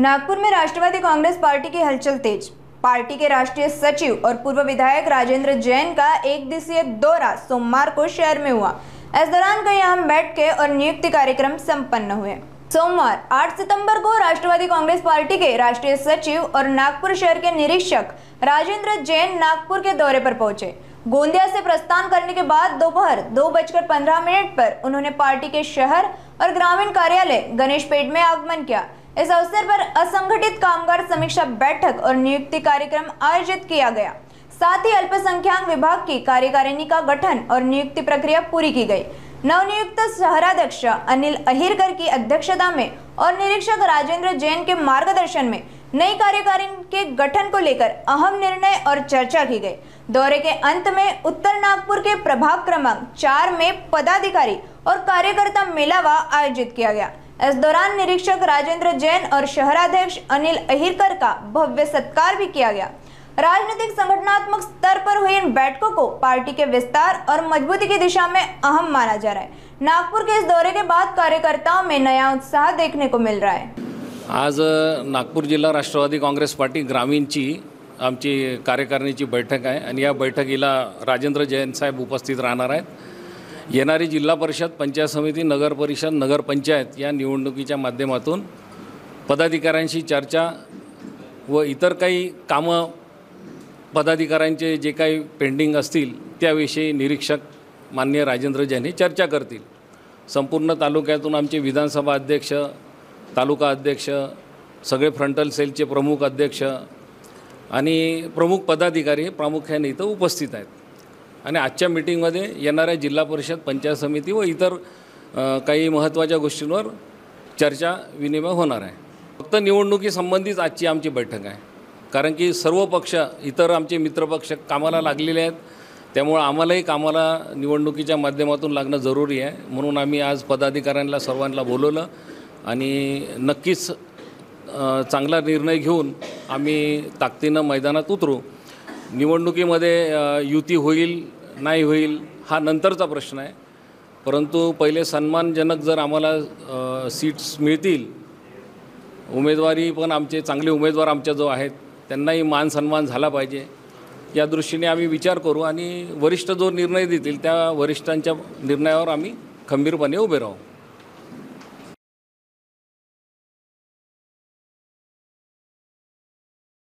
नागपुर में राष्ट्रवादी कांग्रेस पार्टी की हलचल तेज। पार्टी के राष्ट्रीय सचिव और पूर्व विधायक राजेंद्र जैन का एक दिवसीय दौरा सोमवार को शहर में हुआ। इस दौरान कई अहम बैठकें और नियुक्ति कार्यक्रम संपन्न हुए। सोमवार 8 सितंबर को राष्ट्रवादी कांग्रेस पार्टी के राष्ट्रीय सचिव और नागपुर शहर के निरीक्षक राजेंद्र जैन नागपुर के दौरे पर पहुंचे। गोंदिया से प्रस्थान करने के बाद दोपहर 2:15 पर उन्होंने पार्टी के शहर और ग्रामीण कार्यालय गणेशपेट में आगमन किया। इस अवसर पर असंगठित कामगार समीक्षा बैठक और नियुक्ति कार्यक्रम आयोजित किया गया। साथ ही अल्पसंख्यक विभाग की कार्यकारिणी का गठन और नियुक्ति प्रक्रिया पूरी की गई। नवनियुक्त शहराध्यक्ष अनिल अहिरकर की अध्यक्षता में और निरीक्षक राजेंद्र जैन के मार्गदर्शन में नई कार्यकारिणी के गठन को लेकर अहम निर्णय और चर्चा की गई। दौरे के अंत में उत्तर नागपुर के प्रभाग क्रमांक 4 में पदाधिकारी और कार्यकर्ता मेलावा आयोजित किया गया। इस दौरान निरीक्षक राजेंद्र जैन और शहराध्यक्ष अनिल अहिरकर का भव्य सत्कार भी किया गया। राजनीतिक संगठनात्मक स्तर पर हुई इन बैठकों को पार्टी के विस्तार और मजबूती की दिशा में अहम माना जा रहा है। नागपुर के इस दौरे के बाद कार्यकर्ताओं में नया उत्साह देखने को मिल रहा है। आज नागपूर जिल्हा राष्ट्रवादी काँग्रेस पार्टी ग्रामीणची आमची कार्यकारिणीची बैठक आहे आणि या बैठकीला राजेंद्र जैन साहेब उपस्थित राहणार आहेत। येणारी जिल्हा परिषद, पंचायत समिती, नगर परिषद, नगर पंचायत या निवडणुकीच्या माध्यमातून पदाधिकाऱ्यांशी चर्चा व इतर काही कामं पदाधिकाऱ्यांचे जे काही पेंडिंग असतील त्याविषयी निरीक्षक माननीय राजेंद्र जैन चर्चा करतील। संपूर्ण तालुक्यातून आमचे विधानसभा अध्यक्ष, तालुका अध्यक्ष, सगळे फ्रंटल सेलचे प्रमुख अध्यक्ष आणि प्रमुख पदाधिकारी प्रामुख्याने इथं उपस्थित आहेत आणि आजच्या मीटिंगमध्ये येणाऱ्या जिल्हा परिषद, पंचायत समिती व इतर काही महत्त्वाच्या गोष्टींवर चर्चा विनिमय होणार आहे। फक्त निवडणुकीसंबंधीच आजची आमची बैठक आहे, कारण की सर्व पक्ष, इतर आमचे मित्रपक्ष कामाला लागलेले आहेत, त्यामुळे आम्हालाही कामाला निवडणुकीच्या माध्यमातून लागणं जरुरी आहे। म्हणून आम्ही आज पदाधिकाऱ्यांना सर्वांना बोलवलं आणि नक्कीच चांगला निर्णय घेऊन आम्ही ताकदीनं मैदानात उतरू। निवडणुकीमध्ये युती होईल नाही होईल हा नंतरचा प्रश्न आहे, परंतु पहिले सन्मानजनक जर आम्हाला सीट्स मिळतील, उमेदवारी पण आमचे चांगले उमेदवार आमच्या जो आहेत त्यांनाही मान सन्मान झाला पाहिजे, या दृष्टीने आम्ही विचार करू आणि वरिष्ठ जो निर्णय देतील त्या वरिष्ठांच्या निर्णयावर आम्ही खंबीरपणे उभे राहू।